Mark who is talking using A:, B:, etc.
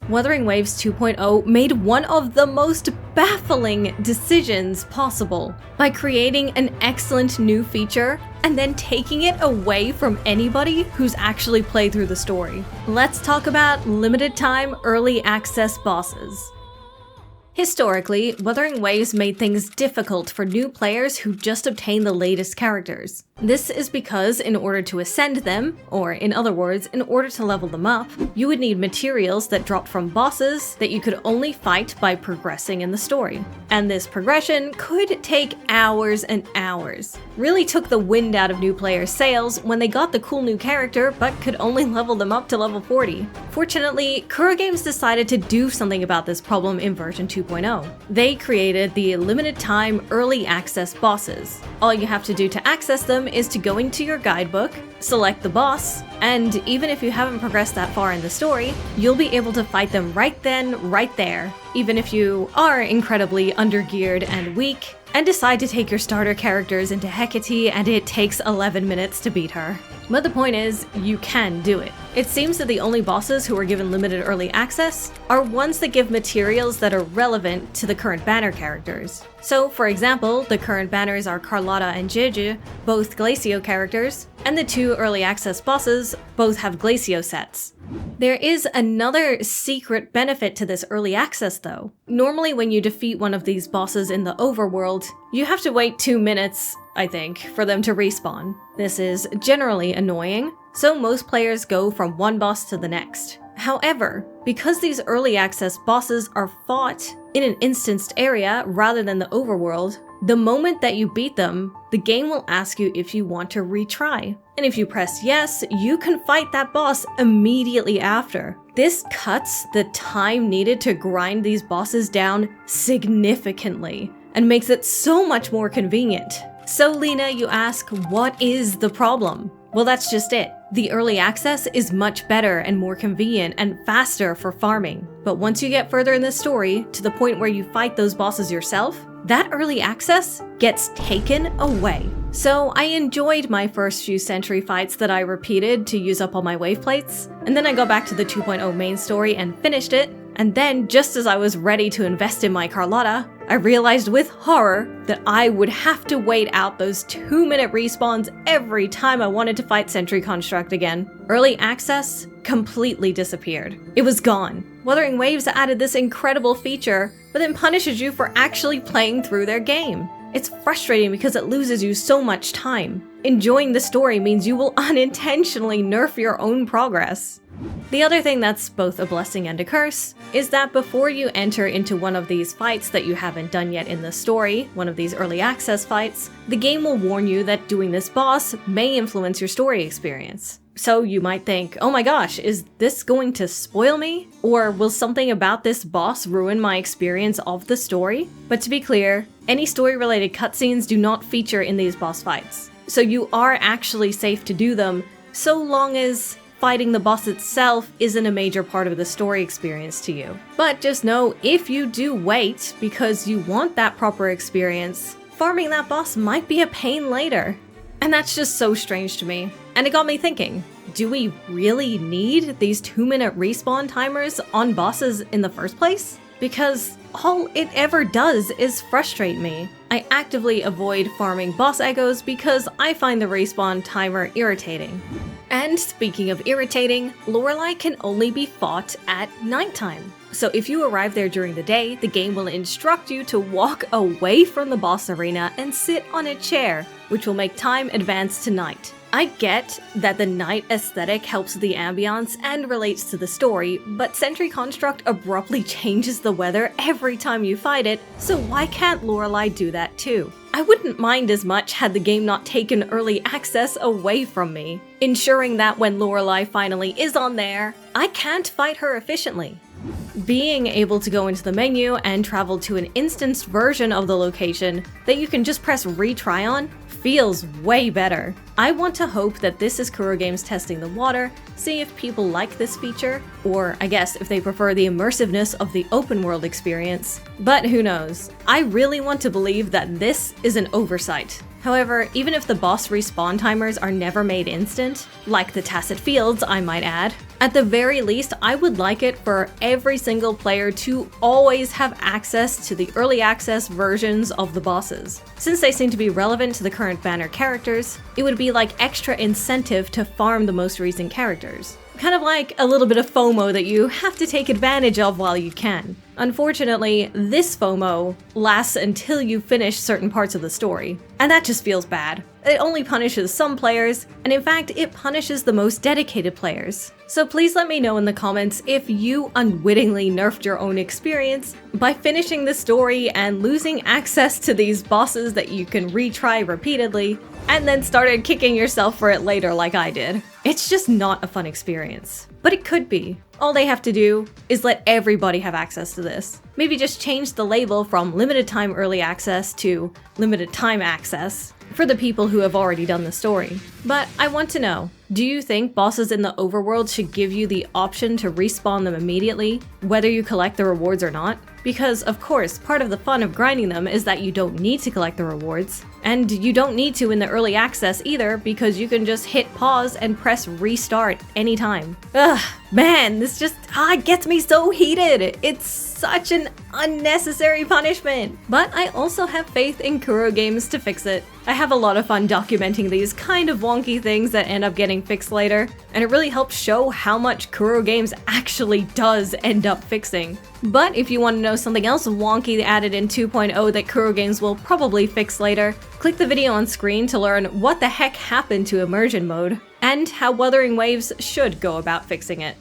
A: Wuthering Waves 2.0 made one of the most baffling decisions possible by creating an excellent new feature and then taking it away from anybody who's actually played through the story. Let's talk about limited time early access bosses. Historically, Wuthering Waves made things difficult for new players who just obtained the latest characters. This is because in order to ascend them, or in other words, in order to level them up, you would need materials that dropped from bosses that you could only fight by progressing in the story. And this progression could take hours and hours. Really took the wind out of new players' sails when they got the cool new character but could only level them up to level 40. Fortunately, Kuro Games decided to do something about this problem in version 2.0. They created the limited time early access bosses. All you have to do to access them is to go into your guidebook, select the boss, and even if you haven't progressed that far in the story, you'll be able to fight them right then, right there, even if you are incredibly undergeared and weak, and decide to take your starter characters into Hecate and it takes 11 minutes to beat her. But the point is, you can do it. It seems that the only bosses who are given limited early access are ones that give materials that are relevant to the current banner characters. So, for example, the current banners are Carlotta and Jeju, both Glacio characters, and the two early access bosses both have Glacio sets. There is another secret benefit to this early access though. Normally when you defeat one of these bosses in the overworld, you have to wait 2 minutes, I think, for them to respawn. This is generally annoying, so most players go from one boss to the next. However, because these early access bosses are fought in an instanced area rather than the overworld, the moment that you beat them, the game will ask you if you want to retry. And if you press yes, you can fight that boss immediately after. This cuts the time needed to grind these bosses down significantly and makes it so much more convenient. So Lina, you ask, what is the problem? Well, that's just it. The early access is much better and more convenient and faster for farming. But once you get further in the story, to the point where you fight those bosses yourself, that early access gets taken away. So I enjoyed my first few sentry fights that I repeated to use up all my wave plates, and then I got back to the 2.0 main story and finished it, and then just as I was ready to invest in my Carlotta, I realized with horror that I would have to wait out those 2-minute respawns every time I wanted to fight Sentry Construct again. Early access completely disappeared. It was gone. Wuthering Waves added this incredible feature, but then punishes you for actually playing through their game. It's frustrating because it loses you so much time. Enjoying the story means you will unintentionally nerf your own progress. The other thing that's both a blessing and a curse is that before you enter into one of these fights that you haven't done yet in the story, one of these early access fights, the game will warn you that doing this boss may influence your story experience. So you might think, oh my gosh, is this going to spoil me? Or will something about this boss ruin my experience of the story? But to be clear, any story-related cutscenes do not feature in these boss fights. So you are actually safe to do them, so long as fighting the boss itself isn't a major part of the story experience to you. But just know, if you do wait because you want that proper experience, farming that boss might be a pain later. And that's just so strange to me. And it got me thinking, do we really need these 2-minute respawn timers on bosses in the first place? Because all it ever does is frustrate me. I actively avoid farming boss echoes because I find the respawn timer irritating. And speaking of irritating, Lorelei can only be fought at nighttime. So if you arrive there during the day, the game will instruct you to walk away from the boss arena and sit on a chair, which will make time advance to night. I get that the night aesthetic helps the ambiance and relates to the story, but Sentry Construct abruptly changes the weather every time you fight it, so why can't Lorelei do that too? I wouldn't mind as much had the game not taken early access away from me, ensuring that when Lorelei finally is on there, I can't fight her efficiently. Being able to go into the menu and travel to an instanced version of the location that you can just press retry on feels way better. I want to hope that this is Kuro Games testing the water, see if people like this feature, or I guess if they prefer the immersiveness of the open world experience. But who knows? I really want to believe that this is an oversight. However, even if the boss respawn timers are never made instant, like the Tacit Fields I might add, At the very least, I would like it for every single player to always have access to the early access versions of the bosses. Since they seem to be relevant to the current banner characters, it would be like extra incentive to farm the most recent characters. Kind of like a little bit of FOMO that you have to take advantage of while you can. Unfortunately, this FOMO lasts until you finish certain parts of the story, and that just feels bad. It only punishes some players, and in fact, it punishes the most dedicated players. So please let me know in the comments if you unwittingly nerfed your own experience by finishing the story and losing access to these bosses that you can retry repeatedly, and then started kicking yourself for it later like I did. It's just not a fun experience. But it could be. All they have to do is let everybody have access to this. Maybe just change the label from limited time early access to limited time access for the people who have already done the story. But I want to know, do you think bosses in the overworld should give you the option to respawn them immediately, whether you collect the rewards or not? Because, of course, part of the fun of grinding them is that you don't need to collect the rewards. And you don't need to in the early access either, because you can just hit pause and press restart anytime. Ugh, man, this just gets me so heated. It's such an unnecessary punishment. But I also have faith in Kuro Games to fix it. I have a lot of fun documenting these kind of wonky things that end up getting fixed later, and it really helps show how much Kuro Games actually does end up fixing. But if you want to know something else wonky added in 2.0 that Kuro Games will probably fix later, click the video on screen to learn what the heck happened to immersion mode, and how Wuthering Waves should go about fixing it.